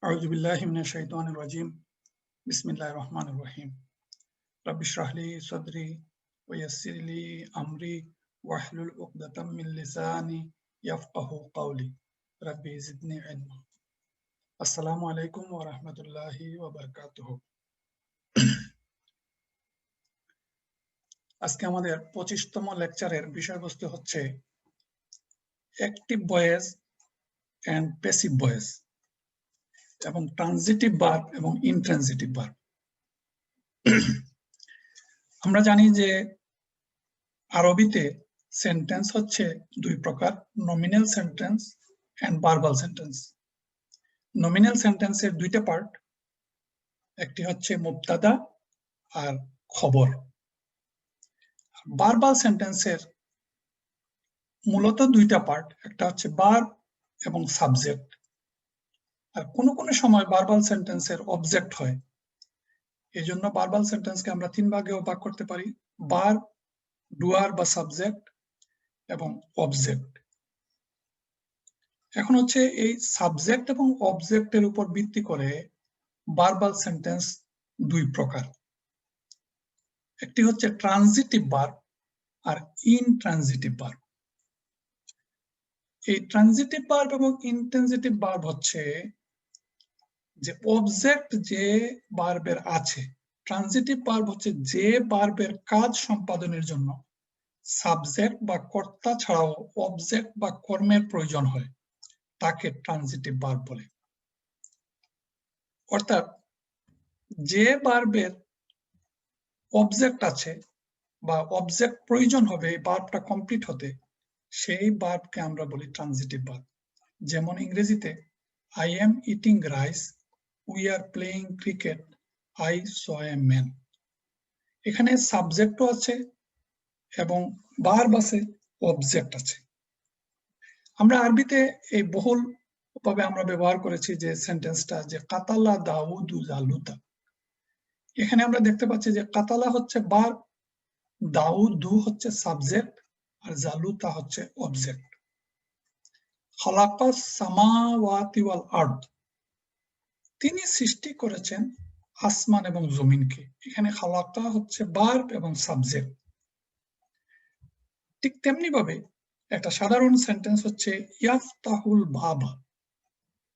أعوذ بالله من الشيطان الرجيم بسم الله الرحمن الرحيم رب اشرح لي صدري ويسر لي أمري واحلل عقدة من لساني يفقه قولي ربي زدني علما السلام عليكم ورحمة الله وبركاته আজকে আমাদের 25তম লেকচারের বিষয়বস্তু হচ্ছে active voice and passive voice এবং ট্রানজিটিভ ভার্ব এবং ইনট্রানজিটিভ ভার্ব। আমরা জানি যে আরবিতে সেন্টেন্স হচ্ছে দুই প্রকার, nominal sentence and verbal sentence. Nominal সেন্টেন্সের দুইটা পার্ট, একটি হচ্ছে মুবতাদা আর খবর। ভার্বাল সেন্টেন্সের মূলত দুইটা পার্ট, একটা হচ্ছে ভার্ব এবং সাবজেক্ট। আর কোনো কোনো সময় ভার্বাল সেন্টেন্সের অবজেক্ট হয়, এই জন্য ভার্বাল সেন্টেন্সকে আমরা তিন ভাগেও ভাগ করতে পারি: ভার্ব, ডুয়ার বা সাবজেক্ট এবং অবজেক্ট। এখন হচ্ছে এই সাবজেক্ট এবং অবজেক্টের উপর ভিত্তি করে ভার্বাল সেন্টেন্স দুই প্রকার, একটি হচ্ছে ট্রানজিটিভ ভার্ব আর ইনট্রানজিটিভ ভার্ব। এই ট্রানজিটিভ ভার্ব এবং ইনট্রানজিটিভ ভার্ব হচ্ছে যে অবজেক্ট যে ভার্বের আছে। ট্রানজিটিভ ভার্ব হচ্ছে যে ভার্বের কাজ সম্পাদনের জন্য সাবজেক্ট বা কর্তা ছাড়াও অবজেক্ট বা কর্মের প্রয়োজন হয়, তাকে ট্রানজিটিভ ভার্ব বলে। অর্থাৎ যে ভার্বের অবজেক্ট আছে বা অবজেক্ট প্রয়োজন হবে এই ভার্বটা কমপ্লিট হতে, সেই ভার্বকে আমরা বলি ট্রানজিটিভ ভার্ব। যেমন ইংরেজিতে I am eating rice, we are playing cricket, I saw a man. এখানে সাবজেক্টও আছে এবং ভার্ব আছে, অবজেক্ট আছে। আমরা আরবিতে এই বহুল ভাবে আমরা ব্যবহার করেছি যে সেন্টেন্সটা, যে কাতালা দাউদু জালুতা। এখানে আমরা দেখতে পাচ্ছি যে কাতালা হচ্ছে ভার্ব, দাউদু হচ্ছে সাবজেক্ট আর জালুতা হচ্ছে অবজেক্ট। খালাকাস সামাওয়াতি ওয়াল আরদ, তিনি সৃষ্টি করেছেন আসমান এবং জমিনকে। এখানে খালাকা হচ্ছে ভার্ব এবং সাবজেক্ট। ঠিক তেমনি ভাবে একটা সাধারণ সেন্টেন্স হচ্ছে ইয়াফতাহুল বাবা,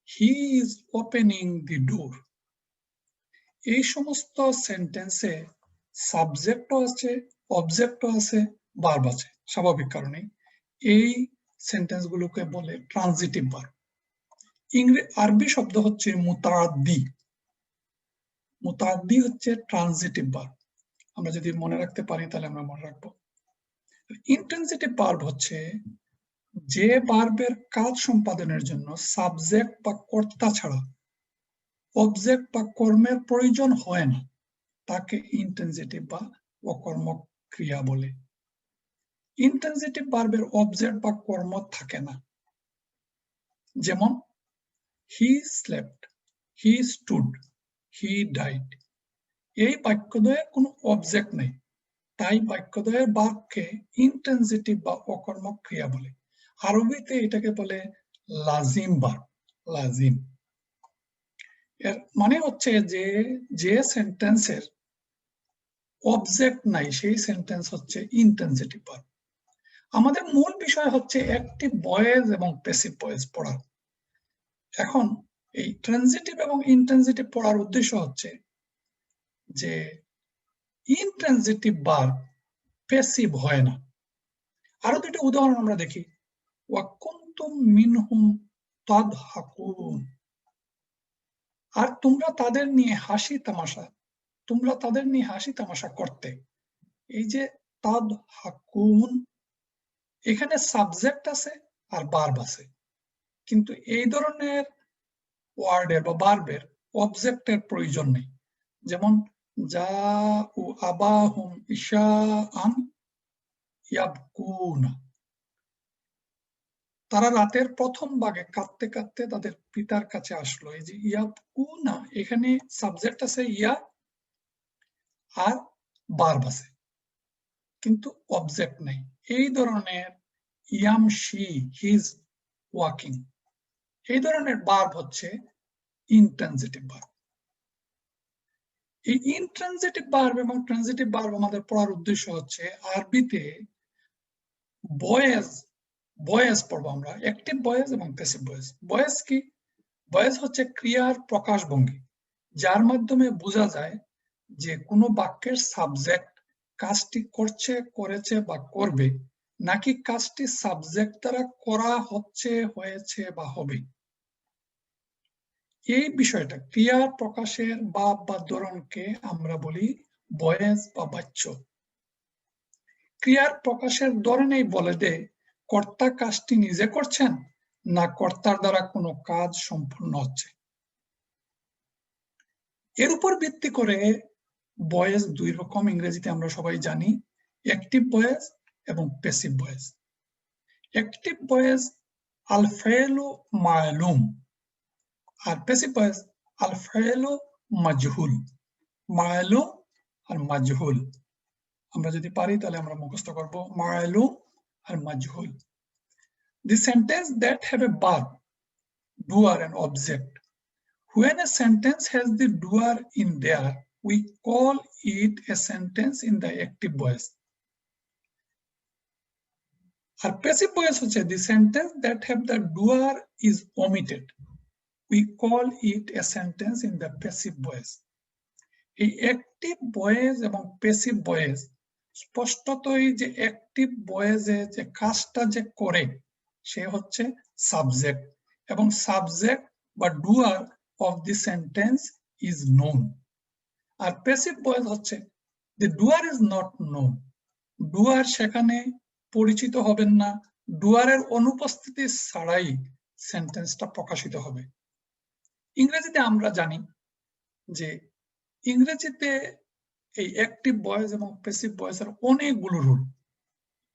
হি ইজ ওপেনিং দি ডোর। এই সমস্ত সেন্টেন্সে সাবজেক্টও আছে, অবজেক্টও আছে, ভার্ব আছে। স্বাভাবিক কারণে এই সেন্টেন্সগুলোকে বলে ট্রানজিটিভ ভার্ব। আরবি শব্দ হচ্ছে মুতাআদ্দি। মুতাআদ্দি হচ্ছে ট্রানজিটিভ ভার্ব। আমরা যদি মনে রাখতে পারি তাহলে আমরা মনে রাখবো। ইনট্রানজিটিভ ভার্ব হচ্ছে যে ভার্বের কাজ সম্পাদনের জন্য সাবজেক্ট বা কর্তা ছাড়া অবজেক্ট বা কর্মের প্রয়োজন হয় না, তাকে ইনট্রানজিটিভ বা অকর্মক ক্রিয়া বলে। ইনট্রানজিটিভ ভার্বের অবজেক্ট বা কর্ম থাকে না। যেমন he slept, he stood, he died. এই বাক্যদ্বয়ের কোনো অবজেক্ট নেই, তাই বাক্যদ্বয়ের ভার্বকে ইনট্রানজিটিভ বা অকর্মক ক্রিয়া বলে। আরবিতে এটাকে বলে লাজিম ভার্ব। লাজিম এর মানে হচ্ছে যে যে সেন্টেন্সের অবজেক্ট নাই সেই সেন্টেন্স হচ্ছে ইনট্রানজিটিভ ভার্ব। আমাদের মূল বিষয় হচ্ছে অ্যাক্টিভ ভয়েস এবং প্যাসিভ ভয়েস পড়া। এখন এই ট্রানজিটিভ এবং ইনট্রানজিটিভ পড়ার উদ্দেশ্য হচ্ছে যে ইনট্রানজিটিভ ভার্ব প্যাসিভ হয় না। আরো দুটো উদাহরণ আমরা দেখি। ওয়াকুনতুম মিনহুম তাদহাকুন, আর তোমরা তাদের নিয়ে হাসি তামাশা করতে। এই যে তাদহাকুন, এখানে সাবজেক্ট আছে আর ভার্ব আছে, কিন্তু এই ধরনের ওয়ার্ডের বা ভার্বের অবজেক্টের প্রয়োজন নেই। যেমন জাউ আবাহুম ইশাআন ইয়াবকুনা, তারা রাতের প্রথম ভাগে কাঁদতে কাঁদতে তাদের পিতার কাছে আসলো। এই যে ইয়াবকুনা, এখানে সাবজেক্ট আছে ইয়া আর ভার্ব আছে, কিন্তু অবজেক্ট নেই। এই ধরনের ইয়ামশি, হি ইজ ওয়াকিং, এই ধরনের ভার্ব হচ্ছে ইনট্রানজিটিভ ভার্ব। এই ইনট্রানজিটিভ ভার্ব এবং ট্রানজিটিভ ভার্ব আমাদের পড়ার উদ্দেশ্য হচ্ছে আরবিতে ভয়েস পড়বো আমরা, অ্যাক্টিভ ভয়েস এবং প্যাসিভ ভয়েস। ভয়েস কি? ভয়েস হচ্ছে ক্রিয়ার প্রকাশভঙ্গি, যার মাধ্যমে বোঝা যায় যে কোনো বাক্যের সাবজেক্ট কাজটি করছে, করেছে বা করবে, নাকি কাজটি সাবজেক্ট দ্বারা করা হচ্ছে, হয়েছে বা হবে। এই বিষয়টা ক্রিয়া প্রকাশের ভাব বা ধরনকে আমরা বলি ভয়েস বা বাচ্য। ক্রিয়ার প্রকাশের ধরনেই বলে দেয় কর্তা কাজটি নিজে করছেন না কর্তার দ্বারা কোনো কাজ সম্পূর্ণ হচ্ছে। এর উপর ভিত্তি করে ভয়েস দুই রকম, ইংরেজিতে আমরা সবাই জানি, অ্যাক্টিভ ভয়েস এবং প্যাসিভ ভয়েস। অ্যাক্টিভ ভয়েস আল ফাইলু মালুম, আর প্যাসিভ ভয়েস আল ফাইলু মাজহুল। মালুম আর মাজহুল আমরা যদি পারি তাহলে আমরা মুখস্থ করব, মালুম আর মাজহুল। The sentence that have a verb, doer and object. When a sentence has the doer in there, we call it a sentence in the active voice. Our passive voice হচ্ছে the sentence that have the doer is omitted. We call it a sentence in the passive voice. এই active voice এবং passive voice স্পষ্টতই যে active ভয়েসে যে কাজটা যে করে সে হচ্ছে সাবজেক্ট, এবং সাবজেক্ট বা doer of the sentence is known. আর প্যাসিভ ভয়েস হচ্ছে the doer is not known, doer সেখানে পরিচিত হবেন না, ডুয়ারের অনুপস্থিতি ছাড়াই সেন্টেন্সটা প্রকাশিত হবে। ইংরেজিতে আমরা জানি যে ইংরেজিতে এই অ্যাক্টিভ ভয়েস এবং প্যাসিভ ভয়েসের অনেকগুলো রুল।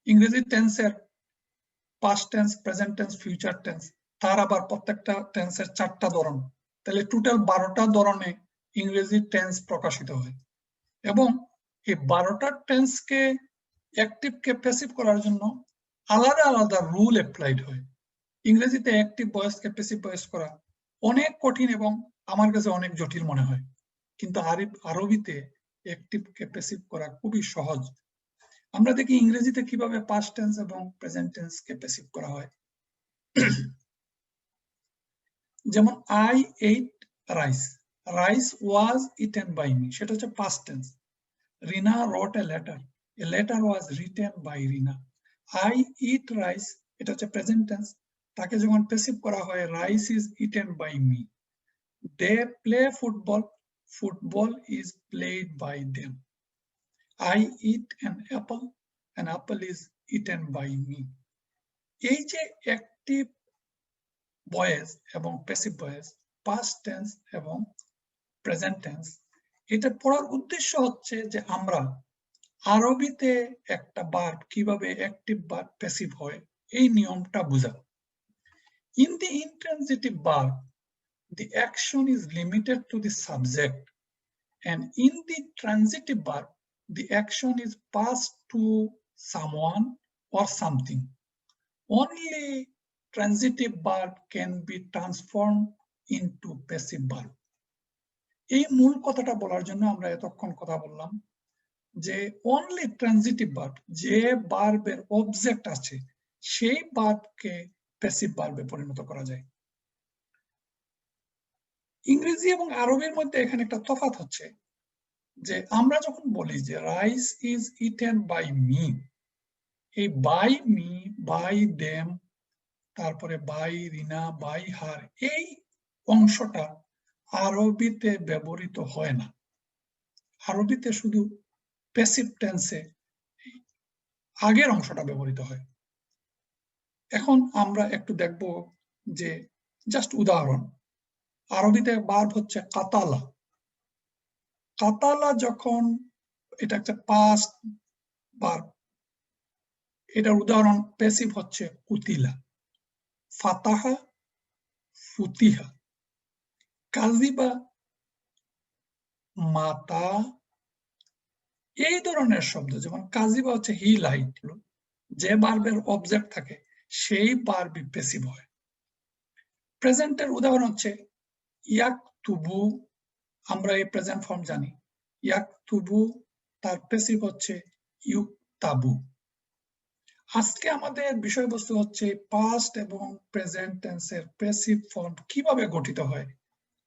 ইংরেজি টেন্সের past tense, present tense, future tense, তার আবার প্রত্যেকটা টেন্সের 4টা ধরন, তাহলে টোটাল 12টা ধরনে ইংরেজি টেন্স প্রকাশিত হয়। এবং এই 12টা টেন্সকে অ্যাক্টিভকে প্যাসিভ করার জন্য আলাদা আলাদা রুল অ্যাপ্লাইড হয়। ইংরেজিতে অ্যাক্টিভ ভয়েসকে প্যাসিভ ভয়েস করা অনেক কঠিন এবং আমার কাছে অনেক জটিল মনে হয়, কিন্তু আরবিতে অ্যাক্টিভকে প্যাসিভ করা খুবই সহজ। আমরা দেখি ইংরেজিতে কিভাবে পাস্ট টেন্স এবং প্রেজেন্ট টেন্সকে প্যাসিভ করা হয়। যেমন I ate rice, rice was eaten by me, সেটা হচ্ছে past tense. Rina wrote a letter was written by Rina. I eat rice, এটা হচ্ছে প্রেজেন্ট টেন্স, তাকে যখন প্যাসিভ করা হয় rice is eaten by me. They play football, football is played by them. I eat an apple is eaten by me. এই যে active voice এবং passive voice, past tense এবং প্রেজেন্ট টেন্স, এটা পড়ার উদ্দেশ্য হচ্ছে যে আমরা আরবিতে একটা ভার্ব কিভাবে অ্যাক্টিভ বা প্যাসিভ হয় এই নিয়মটা বোঝা। In the intransitive verb, the action is limited to the subject, and in the transitive verb, the action is passed to someone or something. Only transitive verb can be transformed into passive verb. এই মূল কথাটা বলার জন্য আমরা এতক্ষণ কথা বললাম যে only transitive verb, যে ভার্বের অবজেক্ট আছে সেই ভার্বকে প্যাসিভ ভার্বে পরিণত করা যায়। ইংরেজি এবং আরবির মধ্যে এখানে একটা তফাৎ হচ্ছে যে আমরা যখন বলি যে rice is eaten by me, এই বাই মি, বাই দেম, তারপরে বাই রিনা, বাই হার, এই অংশটা আরবিতে ব্যবহৃত হয় না। আরবিতে শুধু প্যাসিভ টেন্সে আগের অংশটা ব্যবহৃত হয়। এখন আমরা একটু দেখব যে জাস্ট উদাহরণ, আরবিতে ভার্ব হচ্ছে কাতালা। কাতালা যখন, এটা একটা পাস্ট ভার্ব, এটার উদাহরণ প্যাসিভ হচ্ছে কুতিলা, ফাতাহা, ফুতিহা, কাজিবা, মাতা, এই ধরনের শব্দ। যেমন কাজিবা হচ্ছে হি লাইট, যে ভার্বের অবজেক্ট থাকে সেই ভার্বই প্যাসিভ হয়। প্রেজেন্টের উদাহরণ হচ্ছে ইয়াকতুবু, আমরা এই প্রেজেন্ট ফর্ম জানি। ইয়াকতুবু তার প্যাসিভ হচ্ছে ইউকতাবু। আজকে আমাদের বিষয়বস্তু হচ্ছে পাস্ট এবং প্রেজেন্ট টেন্সের প্যাসিভ ফর্ম কিভাবে গঠিত হয়।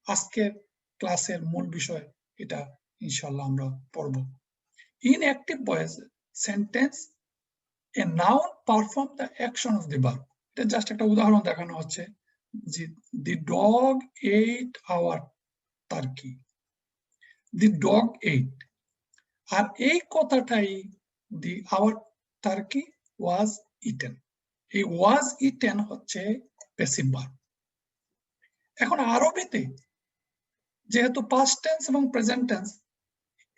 আজকের ক্লাসের মূল বিষয় এটা, ইনশাআল্লাহ আমরা পড়ব। In active voice sentence a noun perform the action of the verb. এটা জাস্ট একটা উদাহরণ দেখানো হচ্ছে যে the dog ate our turkey, the dog ate. আর এই কথাটাই the our turkey was eaten, এই ওয়াজ ইটেন হচ্ছে প্যাসিভ ভার্ব। এখন আরবিতে যেহেতু পাস্ট টেন্স এবং প্রেজেন্ট টেন্স,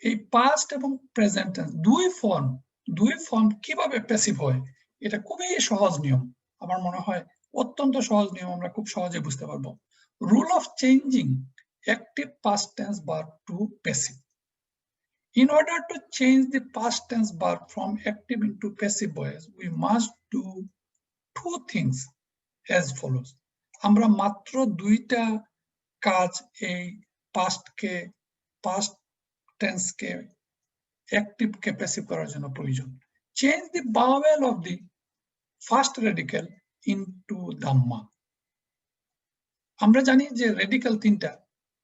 এই পাস্ট এবং প্রেজেন্ট টেন্স দুই ফর্ম কিভাবে প্যাসিভ হয়, এটা খুবই সহজ নিয়ম। আমার মনে হয় অত্যন্ত সহজ নিয়ম, আমরা খুব সহজে বুঝতে পারবো। Rule of changing active past tense verb to passive. In order to change the past tense verb from active into passive voice, we must do two things as follows. আমরা মাত্র দুইটা কাজ এই past tense কে active কে passive করার জন্য প্রয়োজন। Change the vowel of the first radical into dhamma. আমরা জানি যে রেডিক্যাল তিনটা,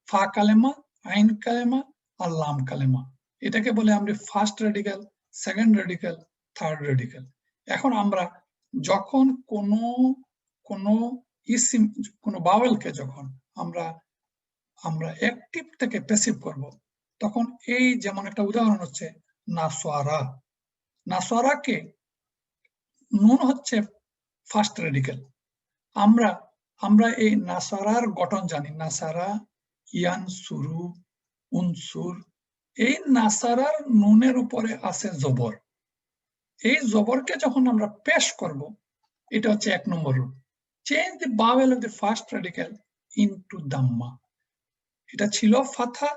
ফা কালেমা, আইন কালেমা আর লাম কালেমা। এটাকে বলে আমরা first radical, second radical, third radical. এখন আমরা যখন কোনো ভাওয়েলকে যখন আমরা অ্যাক্টিভ থেকে প্যাসিভ করব, তখন এই যেমন একটা উদাহরণ হচ্ছে নাসওয়ারা। নাসওয়ারাকে নুন হচ্ছে ফার্স্ট রেডিক্যাল। আমরা এই নাসারার গঠন জানি, নাসারা, ইয়ানসুরু, উনসুর। এই নাসারার নুনের উপরে আছে জবর। এই জবরকে যখন আমরা পেশ করব, এটা হচ্ছে 1 number rule. Change the vowel of the first radical into দাম্মা। এটা ছিল ফাথা,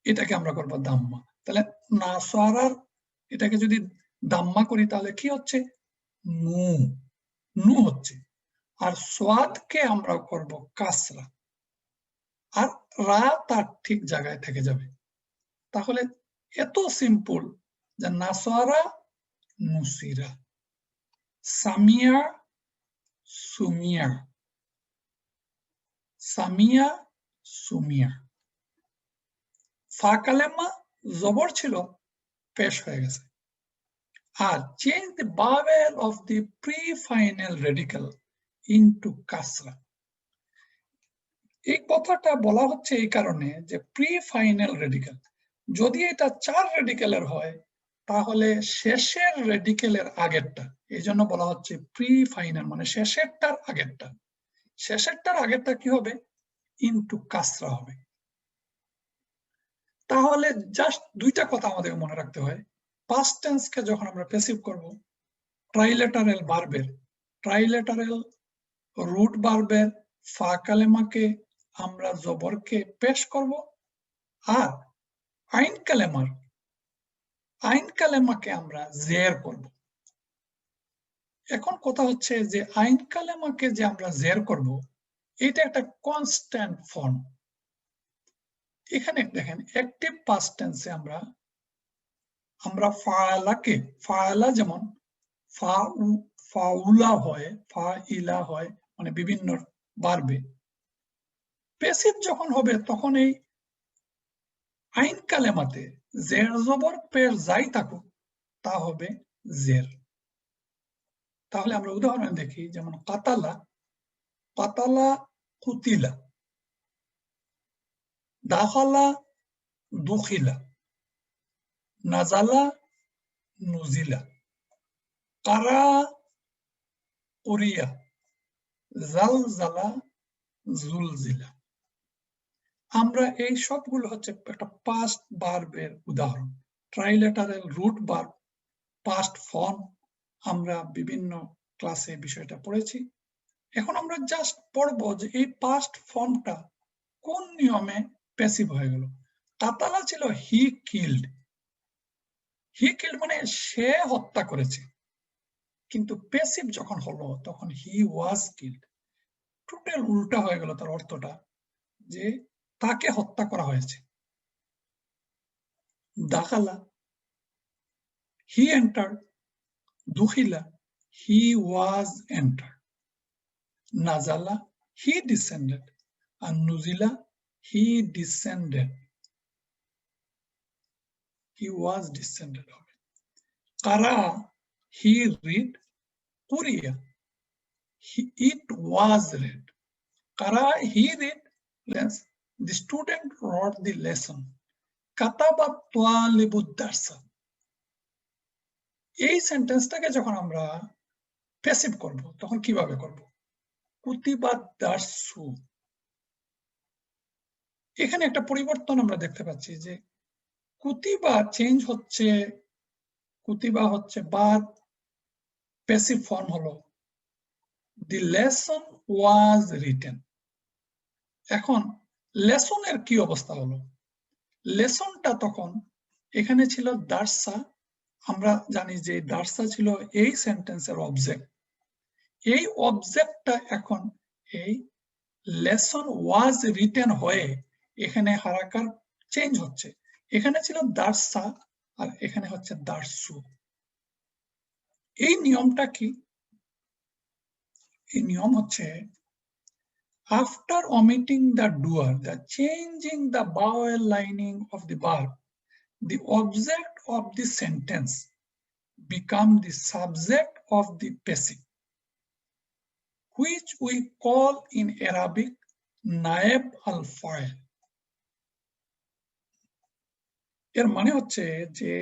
এটাকে আমরা করব দাম্মা। তাহলে নাসারার এটাকে যদি দাম্মা করি তাহলে কি হচ্ছে, নু হচ্ছে। আর সোয়াদকে আমরা করব কাসরা, আর রা তার ঠিক জায়গায় থেকে যাবে। তাহলে এত সিম্পল যে নাসারা নুসিরা, সামিয়া সুমিয়া, সামিয়া সুমিয়া। ফা কালেমা জবর ছিল, পেশ হয়ে গেছে। আর change the vowel of the prefinal radical into কাসরা। এই কথাটা বলা হচ্ছে এই কারণে যে প্রি-ফাইনাল রেডিক্যাল, যদি এটা 4 রেডিক্যালের হয় তাহলে শেষের রেডিক্যালের আগেরটা, এই জন্য বলা হচ্ছে প্রি-ফাইনাল, মানে শেষেরটার আগেরটা। শেষেরটার আগেরটা কি হবে, ইনটু কাসরা হবে। তাহলে জাস্ট দুইটা কথা আমাদের মনে রাখতে হয়। পাস্ট টেন্সকে যখন আমরা প্যাসিভ করব, ট্রাইলেটারেল ভার্বের, ট্রাইলেটারেল রুট ভার্বের ফা কালেমাকে আমরা জবরকে পেশ করব, আর আইন কালেমাকে আমরা জের করব। এখন কথা হচ্ছে যে আইন কালেমাকে যে আমরা জের করব, এটা একটা কনস্ট্যান্ট ফর্ম। এখানে দেখেন অ্যাক্টিভ পাস্ট টেন্সে আমরা ফাআলা যেমন ফাউলা হয়, ফাইলা হয়, মানে বিভিন্ন ভার্বে। প্যাসিভ যখন হবে তখন এই আইন কালেমাতে জের জবর পেশ যাই থাকুক তা হবে জের। তাহলে আমরা উদাহরণ দেখি, যেমন কাতালা, কাতালা কুতিলা, দাখালা দুখিলা, নাজালা নুজিলা, কারা কুরিয়া, জালজালা জুলজিলা। আমরা এই সবগুলো হচ্ছে একটা পাস্ট ভার্বের উদাহরণ। ট্রাইলেটারেল রুট ভার্ব, পাস্ট ফর্ম, আমরা বিভিন্ন ক্লাসে বিষয়টা পড়েছি। এখন আমরা জাস্ট পড়বো যে এই পাস্ট ফর্মটা কোন নিয়মে প্যাসিভ হয়ে গেল। কাতালা ছিল হি কিল্ড, হি কিল্ড মানে সে হত্যা করেছে, কিন্তু প্যাসিভ যখন হলো তখন হি ওয়াজ কিল্ড। টোটাল উল্টা হয়ে গেল তার অর্থটা। যে তাকে হত্যা করা হয়েছে। দাখালা, he entered. দুখিলা, he was entered. নাজালা, he descended. R নুজিলা, he descended. He was descended হবে। কারা, he read. কুরিয়া, it was read. Kara, he read. The student wrote the lesson. Kataba twalibu darsa. এই সেন্টেন্সটাকে যখন আমরা প্যাসিভ করব তখন কিভাবে করব? কুতিবা দারসু। এখানে একটা পরিবর্তন আমরা দেখতে পাচ্ছি যে কুতিবা চেঞ্জ হচ্ছে, কুতিবা হচ্ছে বাদ, প্যাসিভ ফর্ম হলো the lesson was written। এখন লেসনের কি অবস্থা হলো? লেসনটা তখন এখানে ছিল দারসা। আমরা জানি যে দারসা ছিল এই সেন্টেন্সের অবজেক্ট। এই অবজেক্টটা এখন এই লেসন ওয়াজ রিটেন হয়ে এখানে হারাকার চেঞ্জ হচ্ছে। এখানে ছিল দারসা আর এখানে হচ্ছে দারসু। এই নিয়মটা কি? এই নিয়ম হচ্ছে after omitting the doer, the changing the vowel lining of the verb, the object of the sentence become the subject of the passive, which we call in Arabic naib al-fa'il। এর মানে হচ্ছে যে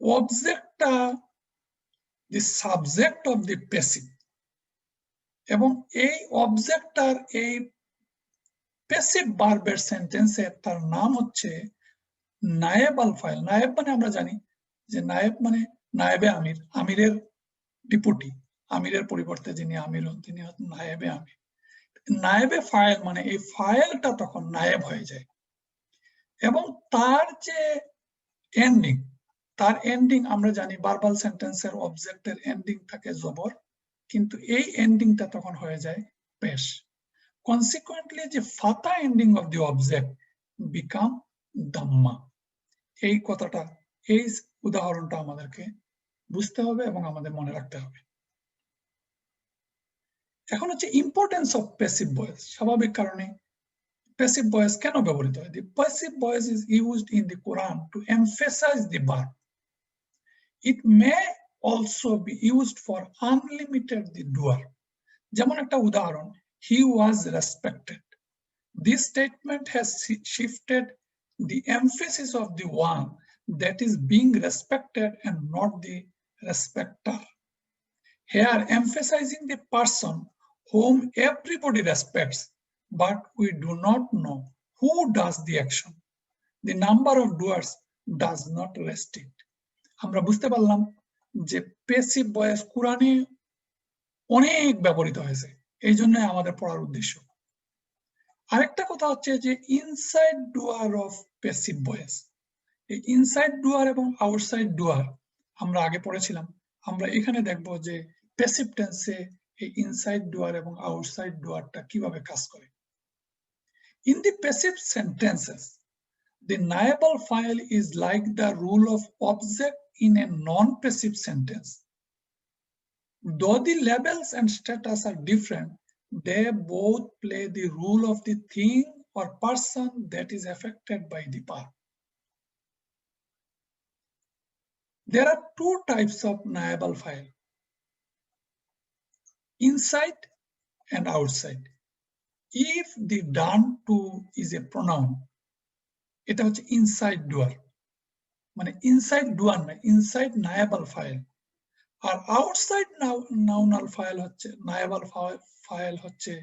অবজেক্টটা the subject of the passive এবং এই অবজেক্টটার এই passive ভার্বের সেন্টেন্সে তার নাম হচ্ছে নায়েব আল ফাইল। নায়েব মানে আমরা জানি যে নায়েব মানে নায়েবে আমির, আমিরের ডিপুটি, আমিরের পরিবর্তে যিনি আমির হন তিনি হচ্ছেন নায়েবে আমির। নায়েবে ফাইল মানে এই ফাইলটা তখন নায়েব হয়ে যায় এবং তার যে এন্ডিং, তার এন্ডিং আমরা জানি ভার্বাল সেন্টেন্সের অবজেক্টের এন্ডিং থাকে জবর, কিন্তু এই এন্ডিংটা তখন হয়ে যায় পেশ। Consequently, the fatha ending of the object become dhamma। এই কথাটা, এই উদাহরণটা আমাদেরকে বুঝতে হবে এবং আমাদের মনে রাখতে হবে। এখন হচ্ছে ইম্পর্টেন্স অফ প্যাসিভ ভয়েস। স্বাভাবিক কারণে প্যাসিভ ভয়েস কেন ব্যবহৃত হয়? The passive voice is used in the Quran to emphasize the verb. It may also be used for unlimited the doer। যেমন একটা উদাহরণ, he was respected। This statement has shifted the emphasis of the one that is being respected and not the respecter, here emphasizing the person whom everybody respects, but we do not know who does the action. The number of doers does not restrict। আমরা বুঝতে পারলাম যে passive voice কোরআনে অনেক ব্যবহৃত হয়েছে, এই জন্য আমাদের পড়ার উদ্দেশ্য। আরেকটা কথা হচ্ছে যে ইনসাইড ডুয়ার অফ প্যাসিভ ভয়েস। এই ইনসাইড ডুয়ার এবং আউটসাইড ডুয়ার আমরা আগে পড়েছিলাম। আমরা এখানে দেখব যে প্যাসিভ টেন্সে এই ইনসাইড ডুয়ার এবং আউটসাইড ডুয়ারটা কিভাবে কাজ করে। In the passive sentences, the naibal file is like the rule of object in a non-passive sentence. Though the labels and status are different, they both play the role of the thing or person that is affected by the verb. There are two types of naibal file, inside and outside. If the done to is a pronoun, এটা হচ্ছে inside doer, মানে inside doer না, inside naibal file। আর outside নাউনাল file হচ্ছে, নায়েবাল file হচ্ছে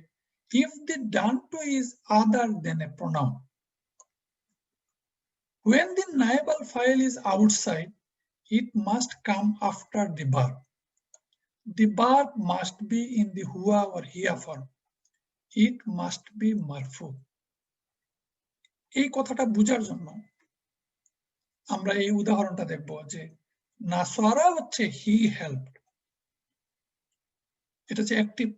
if the done to is other than a pronoun. When the naibal file is outside, it must come after the verb. The verb must be in the huwa or hiya form. It must be marfu। এই কথাটা বোঝার জন্য আমরা এই উদাহরণটা দেখব যে নাসারা হচ্ছে he helped, এটা হচ্ছে অ্যাক্টিভ।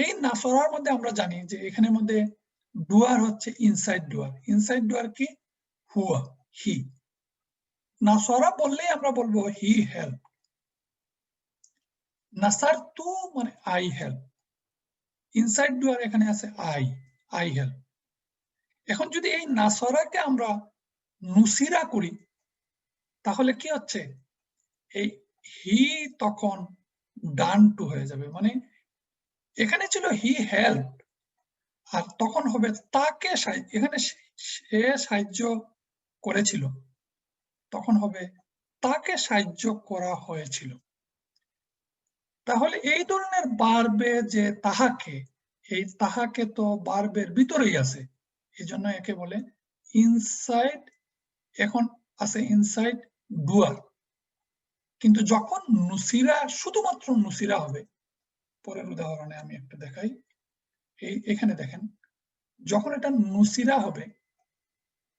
এই নাসারার মধ্যে আমরা জানি যে এখানের মধ্যে ডুয়ার হচ্ছে ইনসাইড ডুয়ার। ইনসাইড ডুয়ার কি? হুয়া, হি। নাসারা বললেই আমরা বলবো হি হেল্প। নাসারতু মানে আই হেল্প। ইনসাইড ডুয়ার এখানে আছে আই হেল্প। এখন যদি এই নাসারাকে আমরা নুসিরা করি তাহলে কি হচ্ছে? এই হি তখন ডান টু হয়ে যাবে, মানে এখানে ছিল হি হেল্প, আর তখন হবে তাকে, এখানে সে সাহায্য করেছিল, তখন হবে তাকে সাহায্য করা হয়েছিল। তাহলে এই ধরনের বারবে যে তাহাকে, এই তাহাকে তো বারবের ভিতরেই আছে, এই জন্য একে বলে ইনসাইড। এখন আছে ইনসাইড ডুয়ার। কিন্তু যখন নুসিরা, শুধুমাত্র নুসিরা হবে, পরের উদাহরণে আমি একটু দেখাই। এখানে দেখেন, যখন এটা নুসিরা হবে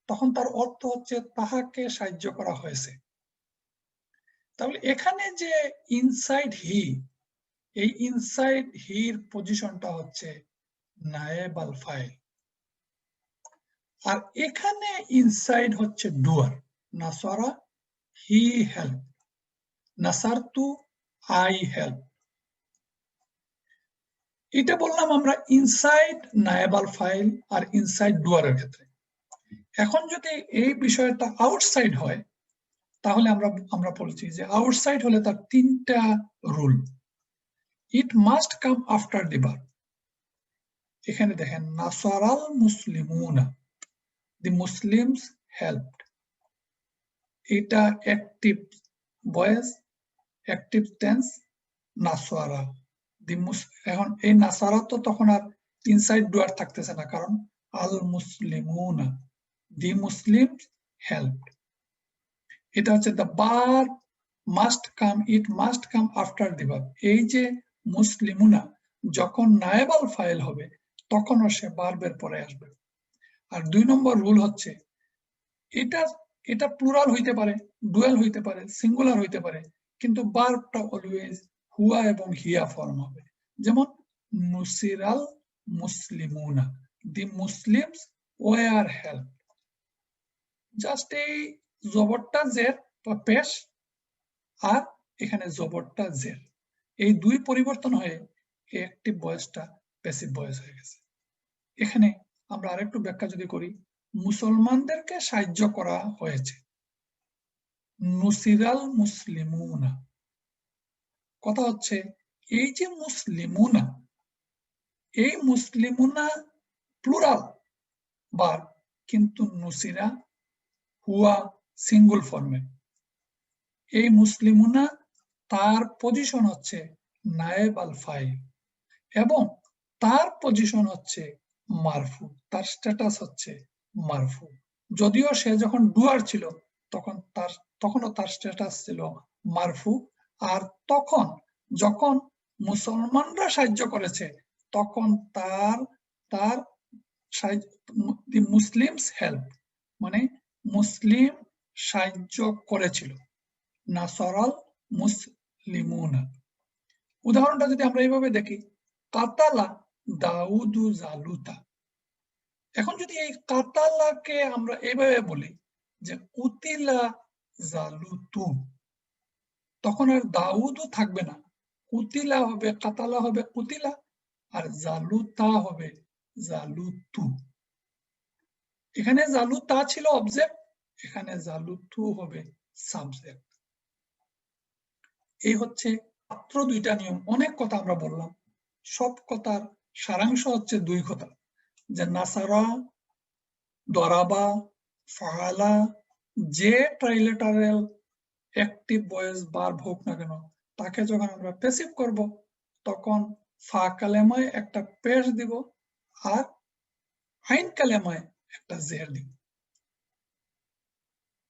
তখন তার অর্থ হচ্ছে তাহাকে সাহায্য করা হয়েছে। তাহলে এখানে যে ইনসাইড হি, এই ইনসাইড হির পজিশনটা হচ্ছে নায়েব আল ফাইল, আর এখানে ইনসাইড হচ্ছে ডুয়ার। নাসারা হি হেল্প, নাসারতু আই হেল্প। এটা বললাম আমরা ইনসাইড নায়েব আল ফাইল আর ইনসাইড ডুয়ারের ক্ষেত্রে। এখন যদি এই বিষয়টা আউটসাইড হয় তাহলে আমরা বলছি যে আউটসাইড হলে তার তিনটা rule. It must come after the verb. এখানে দেখেন নাসারাল মুসলিমুনা, দি মুসলিমস হেল্পড, এটা অ্যাক্টিভ ভয়েস, অ্যাক্টিভ টেন্স নাসারা। এখন এই নাসারা তো তখন আর ইনসাইড ডুয়ার থাকতেছে না, কারণ আল মুসলিমুনা, দি মুসলিমস হেল্পড। এটা হচ্ছে the verb must come, it must come after the verb. এই যে মুসলিমুনা যখন নায়েব আল ফাইল হবে তখনও সে ভার্বের পরে আসবে। আর 2 নম্বর রুল হচ্ছে এটা প্লুরাল হইতে পারে, ডুয়াল হইতে পারে, সিঙ্গুলার হইতে পারে, কিন্তু ভার্বটা অলওয়েজ হুয়া এবং হিয়া ফর্ম হবে। যেমন নুসিরাল মুসলিমুনা, the Muslims war help. Just এই জবরটা জের বা পেশ, আর এখানে জবরটা জের, এই দুই পরিবর্তন হয়ে অ্যাক্টিভ ভয়েসটা প্যাসিভ ভয়েস হয়ে গেছে। এখানে আমরা আরেকটু ব্যাখ্যা যদি করি, মুসলমানদেরকে সাহায্য করা হয়েছে, নুসিরাল মুসলিমুনা। কথা হচ্ছে এই যে মুসলিমুনা, এই মুসলিমুনা প্লুরাল ভার্ব, কিন্তু নুসিরা হুয়া সিঙ্গুল ফর্মে। এই মুসলিমুনা তার পজিশন হচ্ছে নায়েব আল ফাইল এবং তার পজিশন হচ্ছে মারফু, তার স্ট্যাটাস হচ্ছে মারফু। যদিও সে যখন ডুয়ার ছিল তখনও তার স্ট্যাটাস ছিল মারফু। আর তখন যখন মুসলমানরা সাহায্য করেছে তখন তার মুসলিমস হেল্প, মানে মুসলিম সাহায্য করেছিল, নাসরাল মুসলিমুনা। উদাহরণটা যদি আমরা এইভাবে দেখি, কাতালা দাউদু জালুতা। এখন যদি এই কাতালাকে আমরা এইভাবে বলি যে কুতিলা জালুতু, তখন আর দাউদও থাকবে না, কুতিলা হবে, কাতালা হবে কুতিলা, আর জালুতা হবে জালুতু। এখানে জালুতা ছিল অবজেক্ট, এখানে জালুতু হবে সাবজেক্ট। এই হচ্ছে মাত্র 2টা নিয়ম। অনেক কথা আমরা বললাম, সব কথার সারাংশ হচ্ছে 2 কথা, যে নাসারা, দরাবা, ফাআলা, যে ট্রাইলেটারেল অ্যাক্টিভ ভয়েস ভার্ব হোক না কেন, তাকে যখন আমরা প্যাসিভ করব তখন ফা কালেমায় একটা পেশ দিব আর আইন কালেমায় একটা জের দিব।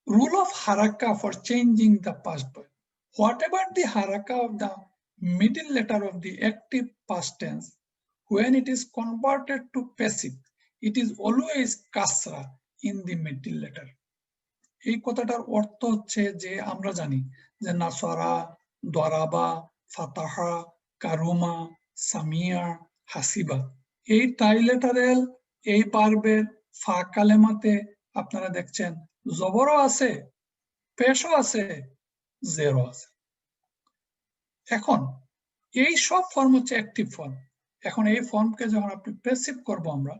Rule of haraka for changing the past voice. Whatever the haraka of the middle letter of the active past tense, when it is converted to passive, it is always kasra in the middle letter. এই কথাটার অর্থ হচ্ছে যে আমরা জানি যে নাসারা, দরাবা, ফাতাহা, কারুমা, সামিয়া, হাসিবা, এই ট্রাইলেটারেল এই ভার্বের ফা কালেমাতে আপনারা দেখছেন জবরও আছে, পেশও আছে, জেরও আছে। এখন এই সব ফর্ম হচ্ছে অ্যাক্টিভ ফর্ম। এখন এই ফর্মকে যখন আপনি প্যাসিভ করব আমরা,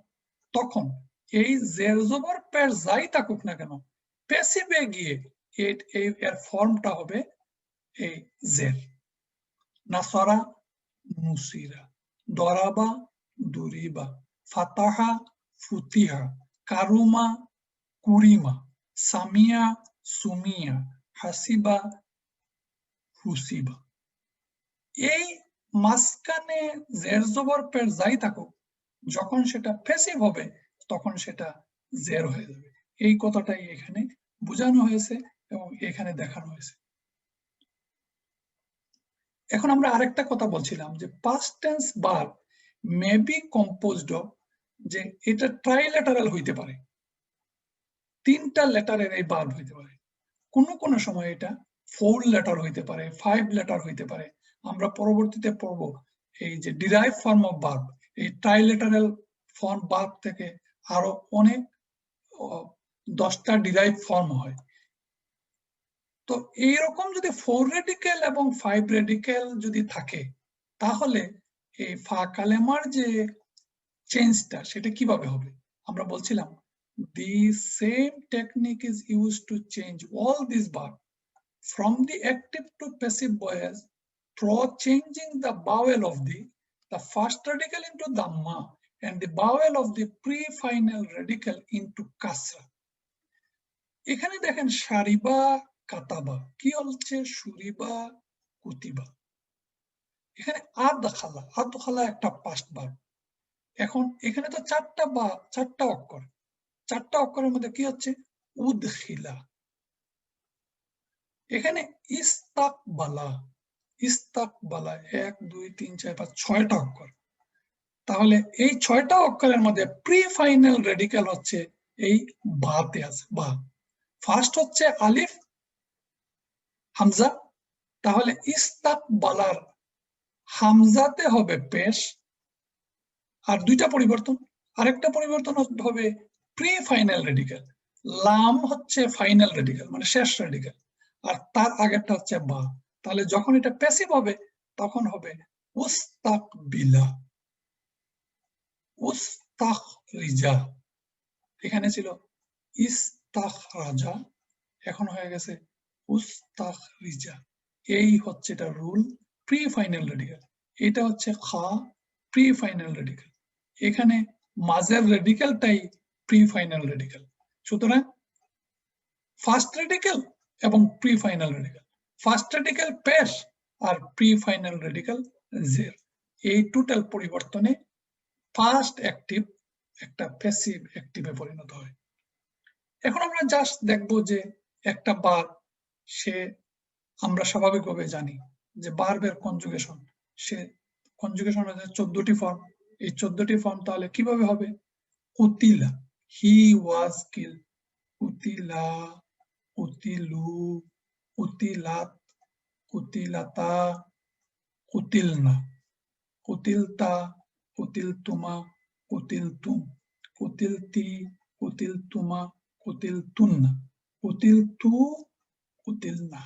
তখন এই জের জবর পেশ যাই থাকুক না কেন, প্যাসিভে গিয়ে এর ফর্মটা হবে এই জের। নাসরা, নুসিরা, দরাবা, দুরিবা, ফাতাহা, ফুতিহা, কারুমা, কুরিমা, সামিয়া, সুমিয়া, হাসিবা, হুসিবা। এই মাঝখানে জের জবর পেশ যাই থাকুক, যখন সেটা প্যাসিভ হবে তখন সেটা জের হয়ে যাবে। এই কথাটাই এখানে বোঝানো হয়েছে এবং এখানে দেখানো হয়েছে। এখন আমরা আরেকটা কথা বলছিলাম যে past tense verb may be composed of, যে এটা ট্রাইলেটারাল হইতে পারে, তিনটা লেটারের এই ভার্ব হইতে পারে। কোন সময় এটা 4 লেটার হইতে পারে, 5 লেটার হইতে পারে। আমরা পরবর্তীতে পড়ব এই যে ডিরাইভ ফর্ম অফ ভার্ব, এই ট্রাইলেটারাল ফর্ম ভার্ব থেকে আরো অনেক 10টা ডিরাইভ ফর্ম হয়। তো এইরকম যদি 4 রেডিক্যাল এবং 5 রেডিক্যাল যদি থাকে, তাহলে এই ফা কালেমার যে চেঞ্জটা সেটা কিভাবে হবে? আমরা বলছিলাম the same technique is used to change all these verbs from the active to passive voice through changing the vowel of the first radical into dhamma and the vowel of the pre-final radical into kasra. এখানে দেখেন সারিবা, কাতাবা, কি হচ্ছে সুরিবা, কুতিবা। এখানে আদখালা একটা past verb. এখন এখানে তো চারটা অক্ষর, চারটা অক্ষরের মধ্যে কি হচ্ছে উদখিলা। এখানে ইস্তাকবালা, 1 2 3 4 5 6টা অক্ষর। তাহলে এই 6টা অক্ষরের মধ্যে প্রি ফাইনাল রেডিক্যাল হচ্ছে এই বাতে আছে। বা ফার্স্ট হচ্ছে আলিফ হামজা, তাহলে ইস্তাকবালার হামজাতে হবে পেশ। আর দুইটা পরিবর্তন, আরেকটা পরিবর্তন হবে প্রি ফাইনাল রেডিক্যাল, লাম হচ্ছে ফাইনাল রেডিক্যাল মানে শেষ রেডিক্যাল, আর তার আগেরটা হচ্ছে বা। তাহলে যখন এটা প্যাসিভ হবে তখন হবে উস্তাকবিলা, উস্তাখরিজা। এখানে ছিল ইস্তাখরাজা, এখন হয়ে গেছে উস্তাখরিজা। এই হচ্ছে এটা রুল প্রি ফাইনাল রেডিক্যাল। এটা হচ্ছে খা প্রি ফাইনাল রেডিক্যাল। এখানে মাঝের রেডিক্যালটাই প্রি ফাইনাল রেডিক্যাল। সুতরাং ফার্স্ট রেডিক্যাল এবং pre final radical, first radical পেশ আর প্রি ফাইনাল রেডিক্যাল জের। এই টোটাল পরিবর্তনে ফার্স্ট অ্যাক্টিভ একটা প্যাসিভ অ্যাক্টিভে পরিণত হয়। এখন আমরা জাস্ট দেখব যে একটা ভার্ব, সে আমরা স্বাভাবিকভাবে জানি যে ভার্বের কনজুগেশন, সে কনজুগেশন আছে 14টি ফর্ম। এই 14টি ফর্ম তাহলে কিভাবে হবে? কুতিলা, হি ওয়াজ কিল, কুতিলা, কুতিলু, কুতিলাত, কুতিলাতা, কুতিলনা, কুতিলতা, কুতিলতুমা, কুতিলতুম, কুতিলতি, কুতিলতুমা, কুতিলতুন্না, কুতিলতু, কুতিলনা।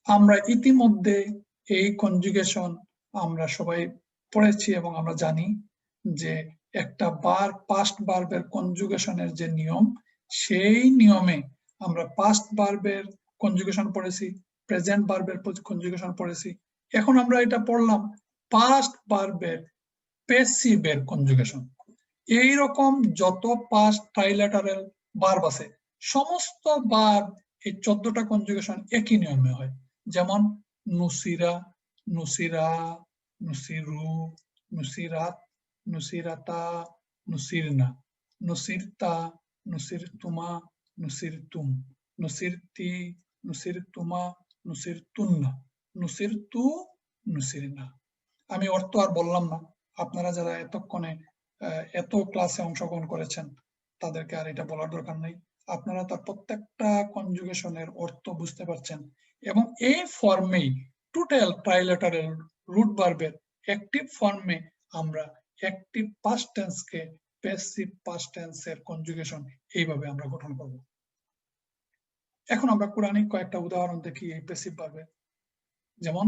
আমরা ইতিমধ্যে এই কনজুগেশন আমরা সবাই পড়েছি এবং আমরা জানি যে একটা পাস্ট ভার্বের কনজুগেশনের যে নিয়ম, সেই নিয়মে আমরা পাস্ট ভার্বের কনজুগেশন পড়েছি, প্রেজেন্ট ভার্বের কনজুগেশন পড়েছি। এখন আমরা এটা পড়লাম পাস্ট ভার্বের প্যাসিভের কনজুগেশন। এইরকম যত পাস্ট ট্রাইলেটারাল ভার্ব আছে, সমস্ত ভার্ব এই 14টা কনজুগেশন একই নিয়মে হয়। যেমন নুসিরা, নুসিরা, নুসিরু, নুসিরাত, নুসিরাতা, নুসিরনা, নুসিরতা, নুসিরতুমা, নুসিরতুম, নুসিরতি, নুসিরতুমা, নুসিরতুন্না, নুসিরতু, নুসিরনা। আমি অর্থ আর বললাম না, আপনারা যারা এতক্ষণে এত ক্লাসে অংশগ্রহণ করেছেন তাদেরকে আর এটা বলার দরকার নেই। আপনারা তার প্রত্যেকটা কনজুগেশনের অর্থ বুঝতে পারছেন এবং এই ফর্মেই টোটাল ট্রাইলেটারাল রুট ভার্বের অ্যাক্টিভ ফর্মে আমরা অ্যাক্টিভ পাস্ট টেন্সকে প্যাসিভ পাস্ট টেন্সের কনজুগেশন এইভাবে আমরা গঠন করব। এখন আমরা কোরআনিক কয়েকটা উদাহরণ দেখি এই প্যাসিভ ভার্বে। যেমন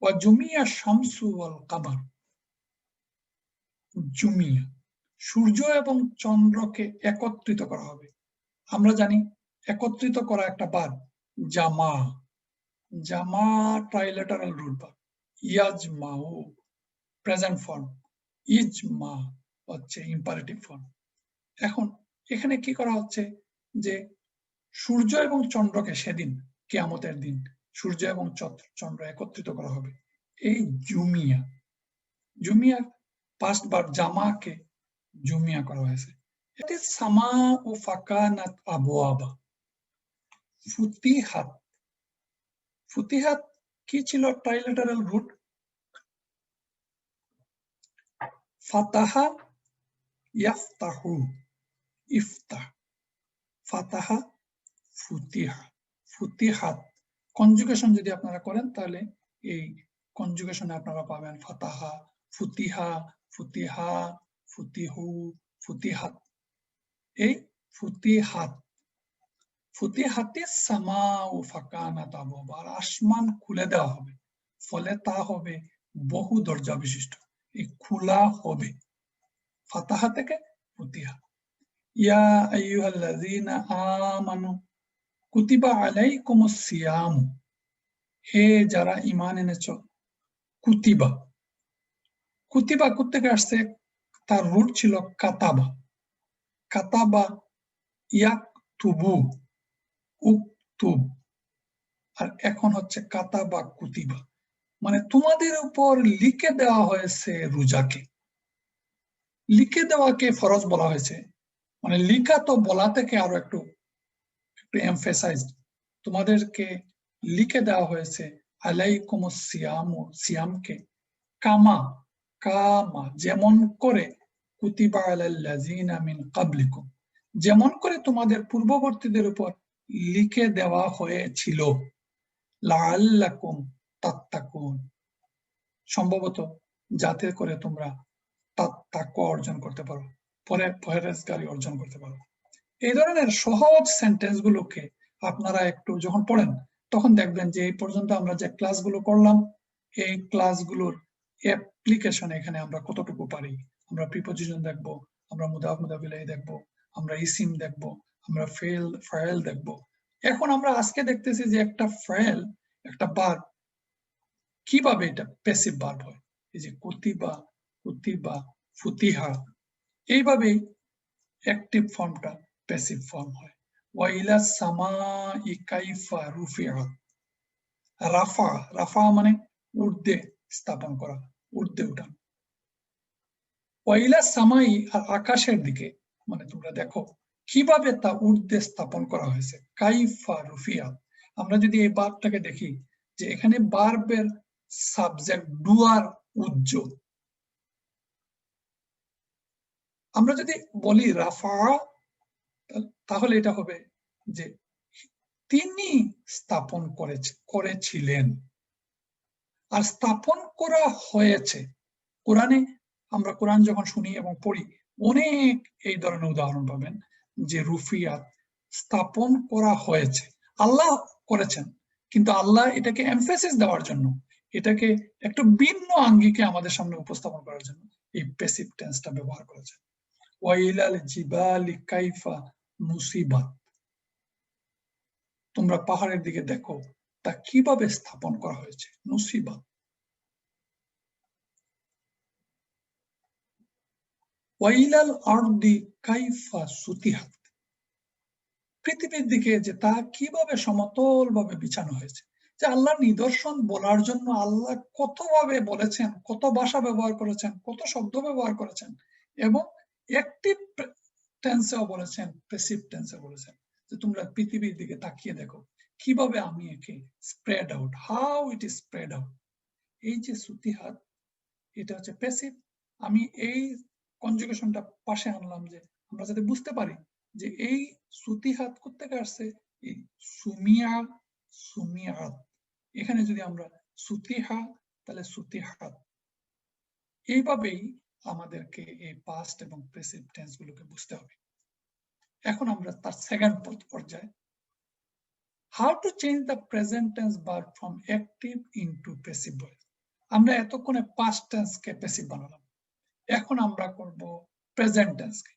ওয়াজুমিয়া শামসু ওয়াল কামার, জুমিয়া সূর্য এবং চন্দ্রকে একত্রিত করা হবে। আমরা জানি একত্রিত করা একটা ভার্ব জামা, জামা ট্রাইলেটারাল রুট ভার্ব। ইয়াজমাউ প্রেজেন্ট ফর্ম, ইজমা হচ্ছে ইম্পারেটিভ ফর্ম। এখন এখানে কি করা হচ্ছে যে সূর্য এবং চন্দ্রকে সেদিন কিয়ামতের দিন সূর্য এবং চন্দ্র একত্রিত করা হবে। এই জুমিয়া, জুমিয়ার পাস্ট ভার্ব জামাকে জুমিয়া করা হয়েছে। এটি সামা ও ফাকানাত আবওয়াবা, ফুতিহাত, ফুতিহাত কি ছিল ট্রাইলেটারাল রুট? ফাতাহা ইয়াফতাহু, ইফতাহ, ফাতাহা ফুতিহা, ফুতিহাত। কনজুগেশন যদি আপনারা করেন তাহলে এই কনজুগেশনে আপনারা পাবেন ফাতাহা, ফুতিহা, ফুতিহা, ফুতিহু, ফুতিহাত। এই ফুতিহাত, ফুতিহাতিস সামাউ ফাকানাত আবওয়াবা, আসমান খুলে দেওয়া হবে, ফলে তা হবে বহু দরজা বিশিষ্ট। এই খোলা হবে, ফাতাহা থেকে ফুতিহা। ইয়া আইয়ুহাল্লাযীনা আমানু কুতিবা আলাইকুমুস সিয়াম, হে যারা ঈমান এনেছো। কুতিবা, কুতিবা কোত্থেকে আসছে? তার রুট ছিল কাতাবা, কাতাবা ইয়াকতুবু, উকতুব, আর এখন হচ্ছে কাতাবা কুতিবা, মানে তোমাদের উপর লিখে দেওয়া হয়েছে রোজাকে। লিখে দেওয়াকে ফরজ বলা হয়েছে, মানে লিখা তো বলা থেকে আরো একটু এমফেসাইজড। তোমাদেরকে লিখে দেওয়া হয়েছে আলাইকুমুস সিয়ামু, সিয়ামকে, কামা, কামা যেমন করে, কুতিবা আলাল্লাযীনা মিন ক্বাবলিকুম যেমন করে তোমাদের পূর্ববর্তীদের উপর লিখে দেওয়া হয়েছিল, লাআল্লাকুম তাত্তাকুন সম্ভবত যাতে করে তোমরা তাকওয়া অর্জন করতে পারো, পরহেজগারি অর্জন করতে পারো। এই ধরনের সহজ সেন্টেন্স গুলোকে আপনারা একটু যখন পড়েন তখন দেখবেন যে এই পর্যন্ত আমরা যে ক্লাসগুলো করলাম এই ক্লাসগুলোর অ্যাপ্লিকেশন এখানে আমরা কতটুকু পারি। আমরা প্রিপজিশন দেখব, আমরা মুদাফ মুদাফ ইলাইহি দেখব, আমরা ইসিম দেখব, আমরা ফাইল দেখব। এখন আমরা আজকে দেখতেছি যে একটা ফাইল, একটা ভার্ব, কিভাবে এটা প্যাসিভ ভার্ব হয়। এই যে কুতিবা, কুতিবা, ফুতিহা, এইভাবেই অ্যাক্টিভ ফর্মটা প্যাসিভ ফর্ম হয়। ওয়াইলা সামাই কাইফা রুফিআত, রাফা, রাফা মানে ঊর্ধ্বে স্থাপন করা, ঊর্ধ্বে উঠানো। ওয়াইলা সামাই, আর আকাশের দিকে, মানে তোমরা দেখো কিভাবে তা ঊর্ধ্বে স্থাপন করা হয়েছে। কাইফা রুফিআত, আমরা যদি এই ভার্বটাকে দেখি যে এখানে ভার্বের সাবজেক্ট ডুয়ার উজ্জ্বল। আমরা যদি বলি রাফা তাহলে এটা হবে যে তিনি স্থাপন করেছিলেন, আর স্থাপন করা হয়েছে। কোরআনে আমরা কোরআন যখন শুনি এবং পড়ি অনেক এই ধরনের উদাহরণ পাবেন যে রুফিয়াত স্থাপন করা হয়েছে, আল্লাহ করেছেন, কিন্তু আল্লাহ এটাকে এমফেসিস দেওয়ার জন্য, এটাকে একটু ভিন্ন আঙ্গিকে আমাদের সামনে উপস্থাপন করার জন্য এই প্যাসিভ টেন্সটা ব্যবহার করেছেন। ওয়াইলাল জিবালি কাইফা নুসিবাত, তোমরা পাহাড়ের দিকে দেখো তা কিভাবে স্থাপন করা হয়েছে, নুসিবাত। ওয়াইলাল আরদি কাইফা সুতিহাত, পৃথিবীর দিকে যে তা কিভাবে সমতল ভাবে বিছানো হয়েছে। যে আল্লাহর নিদর্শন বলার জন্য আল্লাহ কতভাবে বলেছেন, কত ভাষা ব্যবহার করেছেন, কত শব্দ ব্যবহার করেছেন, এবং অ্যাক্টিভ টেন্সেও বলেছেন, প্যাসিভ টেন্সে বলেছেন যে তোমরা পৃথিবীর দিকে তাকিয়ে দেখো কিভাবে আমি একে spread out, how it is spread out. এই যে সুতিহাত, এটা হচ্ছে প্যাসিভ। আমি এই কনজুগেশনটা পাশে আনলাম যে আমরা যাতে বুঝতে পারি যে এই সুতিহাত কোত্থেকে আসছে, এই সুমিয়া, সুমিয়াত। এখানে যদি আমরা সুতিহা তাহলে সুতিহাত, এইভাবেই আমাদেরকে এই পাস্ট এবং প্যাসিভ টেন্স গুলোকে বুঝতে হবে। এখন আমরা তার সেকেন্ড পর্যায়ে, how to change the present tense verb from active into passive voice. আমরা এতক্ষণে পাস্ট টেন্সকে প্যাসিভ বানালাম, এখন আমরা করব present টেন্সকে।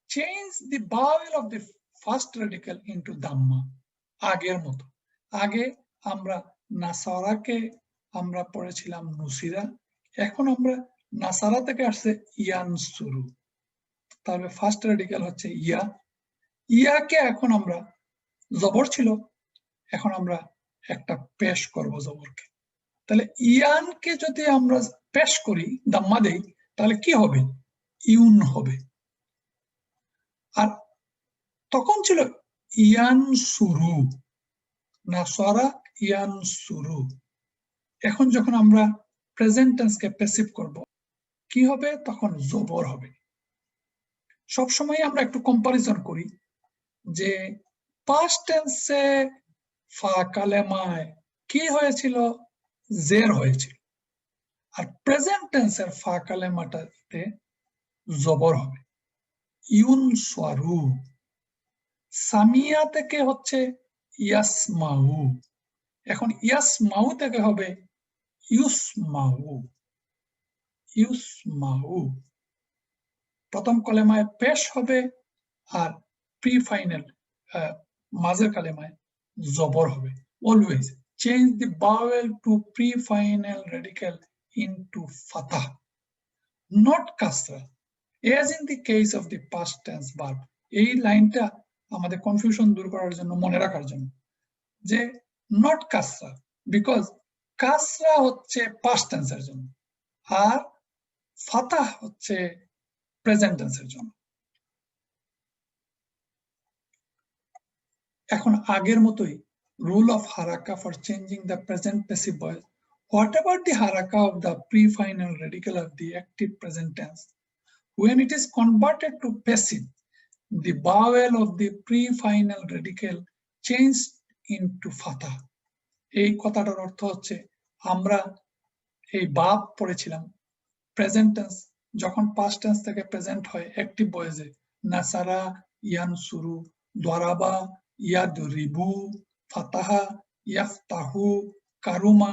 Change the vowel of the first radical into dhamma. আগের মতো, আগে আমরা নাসারাকে আমরা পড়েছিলাম নুসিরা, এখন আমরা নাসারা থেকে আসছে ইয়ানসুরু, তাহলে ফার্স্ট রেডিক্যাল হচ্ছে ইয়া, ইয়াকে এখন আমরা জবর ছিল, এখন আমরা একটা পেশ করব জবরকে, তাহলে ইয়ানকে যদি আমরা পেশ করি দাম্মা দেই তাহলে কি হবে, ইউন হবে। আর তখন ছিল ইয়ানসুরু, নাসারা ইয়ানসুরু। এখন যখন আমরা প্রেজেন্ট টেন্সকে প্যাসিভ করব কি হবে, তখন জবর হবে। সবসময় আমরা একটু কম্পারিজন করি যে পাস্ট টেন্সে ফা কালেমায় কি হয়েছিল, জের হয়েছিল, আর প্রেজেন্ট টেন্সের ফা কালেমাটাতে জবর হবে, ইউনসারু। সামিয়া থেকে হচ্ছে ইয়াসমাউ, এখন ইয়াসমাউ থেকে হবে ইউসমাউ, ইউসমাউ। প্রথম কলেমায় পেশ হবে আর প্রি ফাইনাল মাঝের কালেমায় জবর হবে। Always change the vowel to prefinal radical into ফাতাহ, নট কাসরা, as in the case of the past tense verb। এই লাইনটা আমাদের কনফিউশন দূর করার জন্য, মনে রাখার জন্য, যে নট কাসরা, বিকজ কাসরা হচ্ছে পাস্ট টেন্সের জন্য আর ফাতাহ হচ্ছে প্রেজেন্ট টেন্সের জন্য। এখন আগের মতোই রুল অফ হারাকা for changing the present passive voice, whatever the হারাকা of the prefinal radical of the active present tense, when it is converted to passive, the vowel of the pre-final radical changed into fatha। এই কথাটার অর্থ হচ্ছে আমরা এই বাব পড়েছিলাম present tense যখন পাস্ট টেন্স থেকে প্রেজেন্ট হয় অ্যাক্টিভ ভয়েসে, নাসারা ইয়ানসুরু, দরাবা ইয়াদরিবু, ফাতাহা ইয়াফতাহু, কারুমা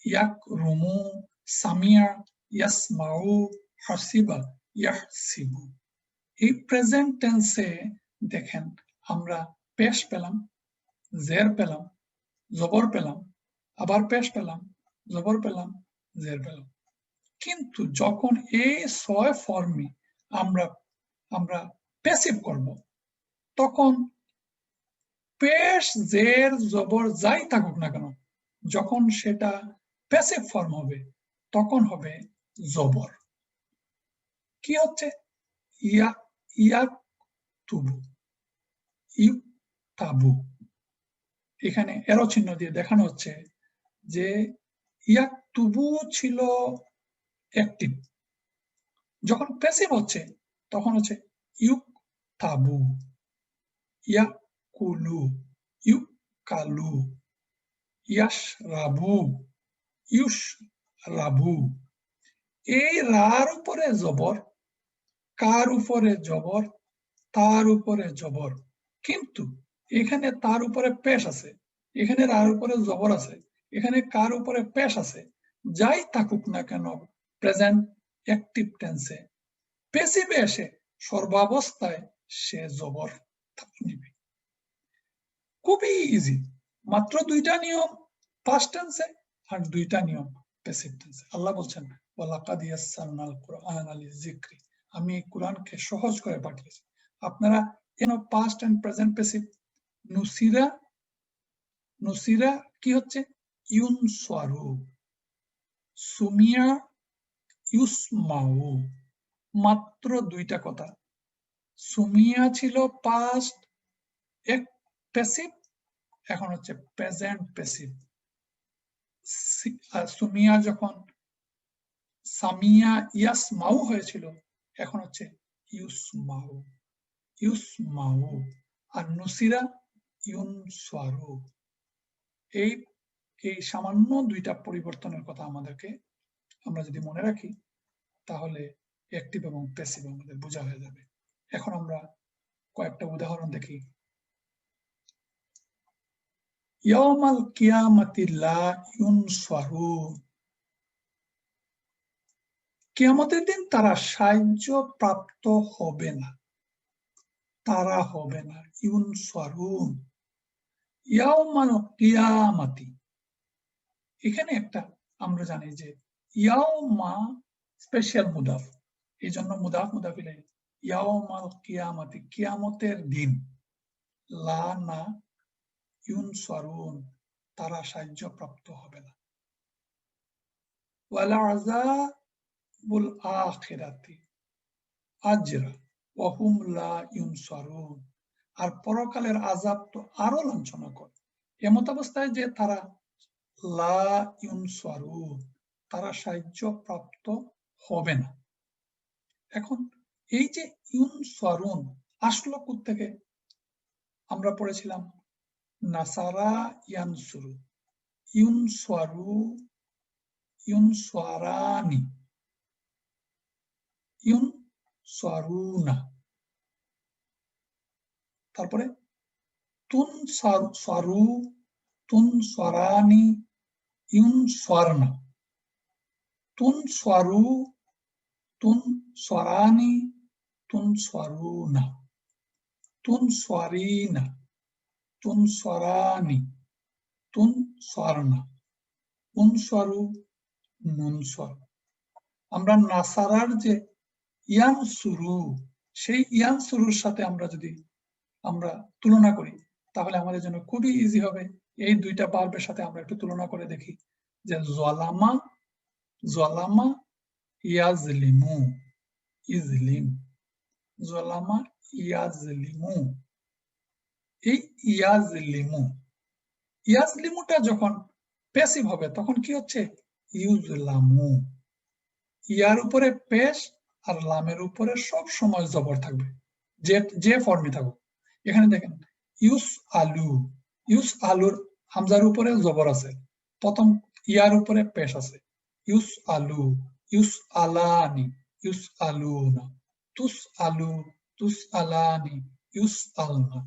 ইয়াকরুমু, সামিয়া ইয়াসমাউ, হাসিবা ইয়াহসিবু। এই প্রেজেন্ট টেন্সে দেখেন আমরা পেশ পেলাম, জের পেলাম, জবর পেলাম, আবার পেশ পেলাম, জবর পেলাম, জের পেলাম। কিন্তু যখন এই 6 ফর্মে আমরা প্যাসিভ করব তখন পেশ জের জবর যাই থাকুক না কেন, যখন সেটা প্যাসিভ ফর্ম হবে তখন হবে জবর। কি হচ্ছে, ইয়া ইয়াকতুবু, ইউতাবু। এখানে এরো চিহ্ন দিয়ে দেখানো হচ্ছে যে ইয়াকতুবু ছিল অ্যাক্টিভ, যখন প্যাসিভ হচ্ছে তখন হচ্ছে ইউকতাবু, ইয়াকুলু, ইউকালু, ইয়াশরাবু, ইউশরাবু। এই রার উপরে জবর, কার উপরে জবর, তার উপরে জবর, কিন্তু এখানে তার উপরে পেশ আছে, এখানে রার উপরে জবর আছে, এখানে কার উপরে পেশ আছে, যাই থাকুক না কেন প্রেজেন্ট অ্যাক্টিভ টেন্সে, প্যাসিভে এসে সর্বাবস্থায় সে জবর নিবে। খুবই ইজি, মাত্র 2টা নিয়ম পাস্ট টেন্সে আর 2টা নিয়ম প্যাসিভ টেন্সে। আল্লাহ বলছেন ওয়ালাকাদ ইয়াসসারনাল কুরআনা লিযিকরি, আমি কোরআনকে সহজ করে পাঠিয়েছি। আপনারা কেন past and present passive, Nusira, Nusira কি হচ্ছে ইউনসারু, সুমিয়া ইউসমাউ, মাত্র 2টা কথা। সুমিয়া ছিল পাস্ট প্যাসিভ, এখন হচ্ছে প্রেজেন্ট প্যাসিভ। সুমিয়া যখন সামিয়া ইয়াসমাউ হয়েছিল এখন হচ্ছে ইউসমাউ, ইউসমাউ। আর নুসিরা ইউনসারু। এই সামান্য 2টা পরিবর্তনের কথা আমাদেরকে আমরা যদি মনে রাখি তাহলে অ্যাক্টিভ এবং প্যাসিভ আমাদের বোঝা হয়ে যাবে। এখন আমরা কয়েকটা উদাহরণ দেখি। ইয়াউমাল কিয়ামাতি লা ইউনসারুন, কিয়ামতের দিন তারা সাহায্য প্রাপ্ত হবে না, তারা হবে না। ইউনসারুন, ইয়াউমাল কিয়ামাতি, এখানে একটা আমরা জানি যে ইয়াউমা স্পেশাল মুদাফ, এই জন্য মুদাফ মুদাফ ইলাইহি, ইয়াউমাল কিয়ামাতি, কিয়ামতের দিন, লা না, ইউনসারুন, তারা সাহায্য প্রাপ্ত হবে না। ওয়ালা আযাবুল আখিরাতি আজরা ওয়া হুম লা ইউনসারুন, আর পরকালের আযাব তো আরো লাঞ্ছনাকর, এমত অবস্থায় যে তারা লা ইউনসারুন, তারা সাহায্য প্রাপ্ত হবে না। এখন এই যে ইউনসারুন আসলো কোত্থেকে? আমরা পড়েছিলাম নাসারা ইয়ানসুরু, ইউনসারু, ইউনসারানি, ইউনসারুনা, তারপরে তুনসারু, তুনসারানি, ইউনসারনা, তুনসারু, তুনসারানি, তুনসারুনা, তুনসারিনা, তুনসারানি, তুনসারনা, উনসারু, নুনসার। আমরা নাসারার যে ইয়ানসুরু, সেই ইয়ানসুরুর সাথে আমরা যদি আমরা তুলনা করি তাহলে আমাদের জন্য খুবই ইজি হবে। এই দুইটা ভার্বের সাথে আমরা একটু তুলনা করে দেখি যে যালামা, যালামা ইয়াজলিমু, ইজলিম, যালামা ইয়াজলিমু, এই ইয়াজলিমু, ইয়াজলিমুটা যখন প্যাসিভ হবে তখন কি হচ্ছে? ইউজলামু, ইয়ার উপরে পেশ আর লামের উপরে সব সময় জবর থাকবে, যে ফর্মে থাকুক। এখানে দেখেন ইউস আলু, ইউস আলুর হামজার উপরে জবর আছে, প্রথম ইয়ার উপরে পেশ আছে, ইউস আলু, ইউস আলানি, ইউস আলুনা, তুস আলু, তুস আলানি, ইউস আলনা,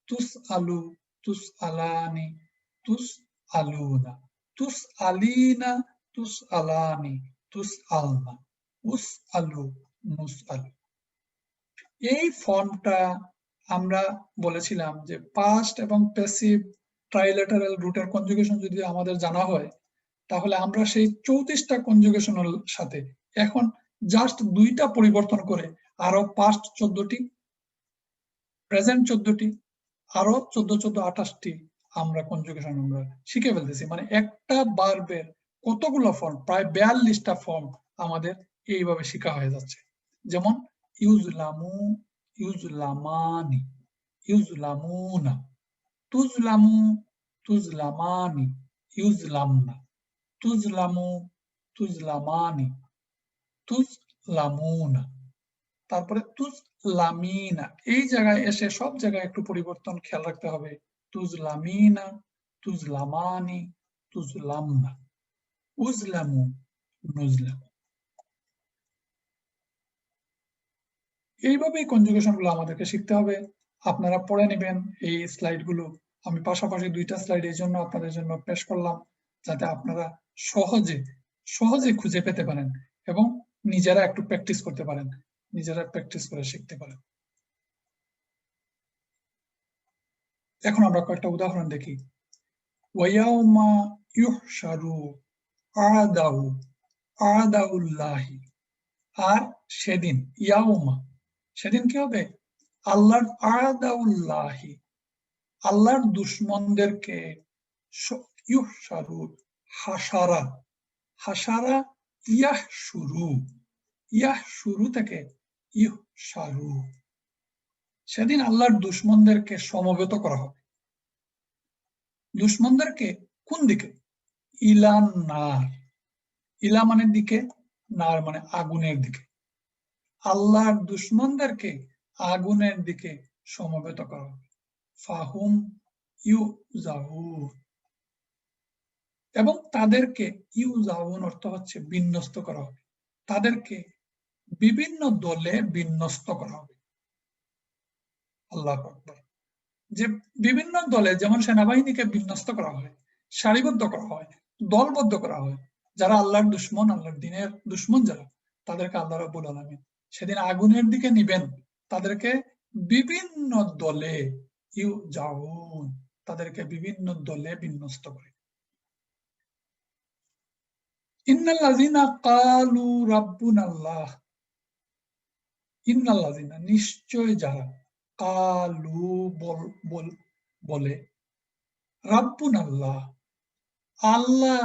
তুস আলু, তুস আলানি, তুস আলুনা, তুস আলিনা, তুস আলানি, তুস আলনা, উস আলু, নুস আলু। এই ফর্মটা আমরা বলেছিলাম যে পাস্ট এবং প্যাসিভ ট্রাইলেটারাল রুটের কনজুগেশন যদি আমাদের জানা হয় তাহলে আমরা সেই 34টা কনজুগেশনের সাথে এখন জাস্ট দুইটা পরিবর্তন করে আরো পাস্ট 14টি, প্রেজেন্ট 14টি, আরো 14 14 28টি আমরা কনজুগেশন আমরা শিখে ফেলতেছি। মানে একটা ভার্বের কতগুলো ফর্ম, প্রায় 42টা ফর্ম আমাদের এইভাবে শেখা হয়ে যাচ্ছে। যেমন ইউজলামু, ইউজলামানি, ইউজলামুনা, তুজলামু, তুজলামানি, ইউজলামনা, তুজলামু, তুজলামানি, তুজলামুনা, তারপরে তুজলামিনা। এই জায়গায় এসে সব জায়গায় একটু পরিবর্তন খেয়াল রাখতে হবে। তুজলামিনা, তুজলামানি, তুজলামনা, উজলামু, নুজলামু। এইভাবে কনজুগেশন গুলো আমাদেরকে শিখতে হবে। আপনারা পড়ে নেবেন এই স্লাইড গুলো। আমি পাশাপাশি দুইটা স্লাইড এই জন্য আপনাদের জন্য পেশ করলাম যাতে আপনারা সহজে সহজে খুঁজে পেতে পারেন এবং নিজেরা একটু প্র্যাকটিস করতে পারেন, নিজেরা প্র্যাকটিস করে শিখতে পারেন। এখন আমরা কয়েকটা উদাহরণ দেখি। ওয়ায়াউমা ইউহশারু আদাউ, আদাউল্লাহি, আর সেদিন, ইয়াউমা, সেদিন কি হবে? আল্লাহর আদাউল্লাহি, আল্লাহর দুশমনদেরকে, ইউহশারু, হাসারা, হাসারা, ইয়াহশুরু, ইয়াহশুরু থেকে ইউহশারু, সেদিন আল্লাহর দুশমনদেরকে সমবেত করা হবে। দুশমনদেরকে কোন দিকে? ইলান নার, ইলা মানে দিকে, নার মানে আগুনের দিকে। আল্লাহর দুশমনদেরকে আগুনের দিকে সমবেত করা হবে। ফাহুম ইউজাউন, এবং তাদেরকে, ইউজাউন অর্থ হচ্ছে বিন্যস্ত করা হবে, তাদেরকে বিভিন্ন দলে বিন্যস্ত করা হবে। আল্লাহু আকবার। যে বিভিন্ন দলে, যেমন সেনাবাহিনীকে বিন্যস্ত করা হয়, সারিবদ্ধ করা হয়, দলবদ্ধ করা হয়, যারা আল্লাহর দুশ্মন, আল্লাহর দ্বীনের দুশ্মন যারা, তাদেরকে আল্লাহ রাব্বুল আলামিন সেদিন আগুনের দিকে নিবেন, তাদেরকে বিভিন্ন দলে ইউজাউন, তাদেরকে বিভিন্ন দলে বিন্যস্ত করে। ইন্নাল্লাযিনা ক্বালু রাব্বুনাল্লাহ, ইন্নাল্লাযিনা নিশ্চয় যারা, ক্বালু বলে, রাব্বুনাল্লাহ আল্লাহ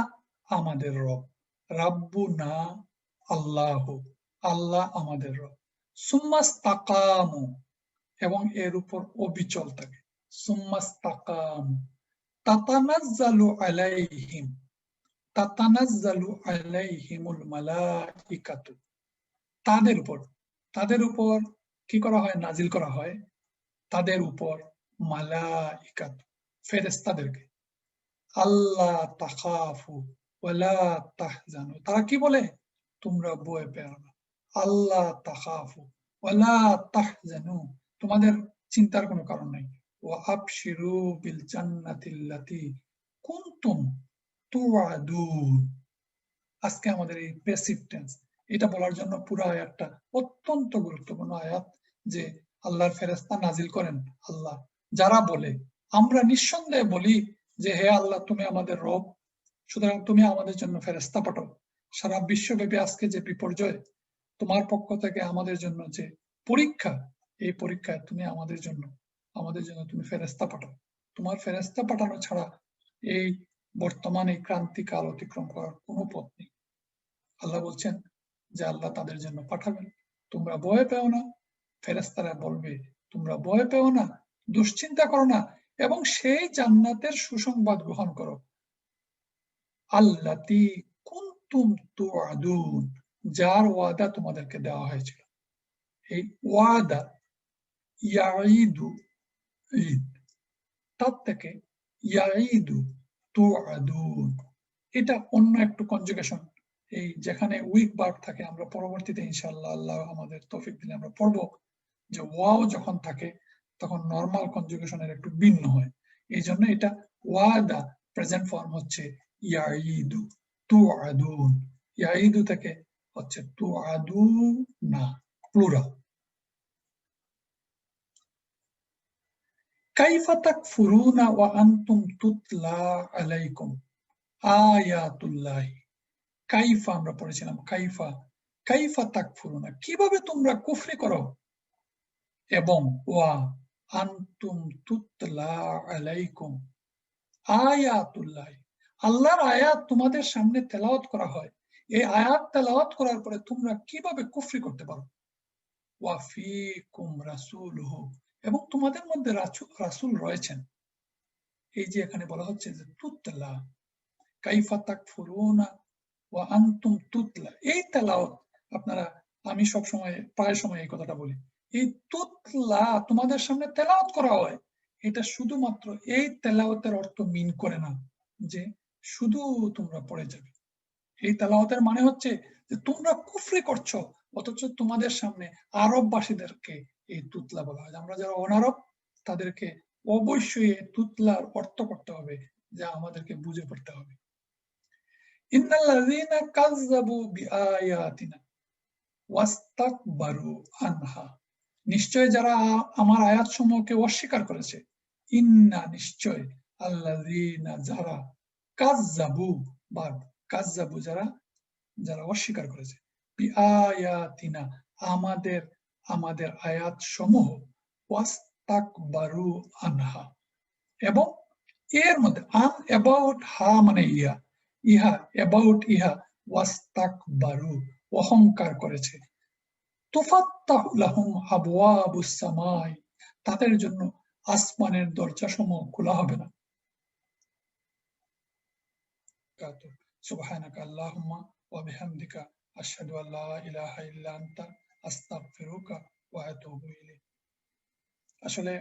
আমাদের রব, রাব্বুনা আল্লাহ, আল্লাহ আমাদের রব, সুম্মাস্তাকামু এবং এর উপর অবিচল থাকে, সুম্মাস্তাকামু তাতানাজ্জালু আলাইহিম, তাতানাজ্জালু আলাইহিমুল মালাইকাতু, তাদের উপর কি করা হয়, নাজিল করা হয়, তাদের উপর মালাইকাত, ফেরেশতাদেরকে, আল্লাহ তাখাফু ওয়ালা তাহজানু, তারা কি বলে, তোমরা ভয় পেও না, আল্লাহ তাখাফু ওয়ালা তাহজানু, তোমাদের চিন্তার কোনো কারণ নাই, ওয়া আবশিরু বিল জান্নাতিল্লাতী কুনতুম তুআদুন। আজকে আমাদের এই প্যাসিভ টেন্স, এটা বলার জন্য পুরো আয়াতটা অত্যন্ত গুরুত্বপূর্ণ আয়াত, যে আল্লাহর ফেরেশতা নাজিল করেন আল্লাহ, যারা বলে, আমরা নিঃসন্দেহে বলি যে হে আল্লাহ তুমি আমাদের রব, সুতরাং তুমি আমাদের জন্য ফেরেশতা পাঠাও। সারা বিশ্বব্যাপী আজকে যে বিপর্যয়, তোমার পক্ষ থেকে আমাদের জন্য যে পরীক্ষা, এই পরীক্ষায় তুমি আমাদের জন্য তুমি ফেরেশতা পাঠাও। তোমার ফেরেশতা পাঠানো ছাড়া এই বর্তমানে ক্রান্তিকাল অতিক্রম করার কোনো পথ নেই। আল্লাহ বলছেন যে আল্লাহ তাদের জন্য পাঠাবেন, তোমরা ভয় পেও না। ফেরেশতারা বলবে তোমরা ভয় পেও না, দুশ্চিন্তা করো না, এবং সেই জান্নাতের সুসংবাদ গ্রহণ করো, আল্লাতী কুনতুম তুআদুন, যার ওয়াদা তোমাদেরকে দেওয়া হয়েছিল। এই ওয়াদা, ইয়াঈদু ঈদ, তার থেকে ইয়াঈদু তুআদুন, এটা অন্য একটু কনজুগেশন, এই যেখানে উইক ভার্ব থাকে, আমরা পরবর্তীতে ইনশাআল্লাহ আল্লাহ আমাদের তৌফিক দিলে আমরা পড়বো যে ওয়াও যখন থাকে তখন নরমাল কনজুগেশনের একটু ভিন্ন হয়, এই জন্য এটা ওয়াদা প্রেজেন্ট ফর্ম হচ্ছে ইয়াঈদু তুআদুন, ইয়াঈদু থেকে হচ্ছে তুআদুনা প্লুরাল। কাইফা তাকফুরুনা ওয়া আনতুম তুতলা আলাইকুম আয়াতুল্লাহি, কাইফা আমরা পড়েছিলাম, কাইফা তাকফুরুনা, কিভাবে তোমরা কুফরি করো, এবং ওয়া আনতুম তুতলা আলাইকুম আয়াতুল্লাহ, আল্লাহর আয়াত তোমাদের সামনে তেলাওয়াত করা হয়, এই আয়াত তেলাওয়াত করার পরে তোমরা কিভাবে কুফরি করতে পারো, ওয়া ফীকুম রাসূলুহু, এবং তোমাদের মধ্যে রাসূল রয়েছেন। এই যে এখানে বলা হচ্ছে যে তুতলা, কাইফা তাকফুরুনা ওয়া আনতুম তুতলা, এই তেলাওয়াত আপনারা, আমি সব সময় প্রায় সময় এই কথাটা বলি, এই তুতলা তোমাদের সামনে তেলাওয়াত করা হয়, এটা শুধুমাত্র এই তেলাওয়াতের অর্থ মিন করে না যে শুধু তোমরা পড়ে যাবে। এই তেলাওয়াতের মানে হচ্ছে যে তোমরা কুফরি করছো, অথচ তোমাদের সামনে আরববাসীদেরকে এই তুতলা বলা হয়। আমরা যারা অনারব তাদেরকে অবশ্যই এই তুতলার অর্থ করতে হবে, যা আমাদেরকে বুঝে পড়তে হবে। ইন্নাল্লাযীনা কাযযাবু বিআয়াতিনা ওয়াস্তাকবারু আনহা, নিশ্চয় যারা আমার আয়াতসমূহকে অস্বীকার করেছে, ইন্না নিশ্চয়, আল্লাযীনা যারা, কাযযাবু বা কাযযাবু যারা অস্বীকার করেছে, বিআয়াতিনা আমাদের আয়াত সমূহ, ওয়াস্তাকবারু আনহা, এবং এর মধ্যে আন অ্যাবাউট, হা মানে ইহা অ্যাবাউট ইহা, ওয়াস্তাকবারু অহংকার করেছে, তুফাত্তাহু লাহুম আবওয়াবুস সামাই, তাদের জন্য আসমানের দরজাসমূহ খোলা হবে না। সুবহানাকা আল্লাহুম্মা ওয়া বিহামদিকা আশহাদু আল্লা ইলাহা ইল্লা আনতা আস্তাগফিরুকা ওয়া আতুবু ইলাইক। আসলে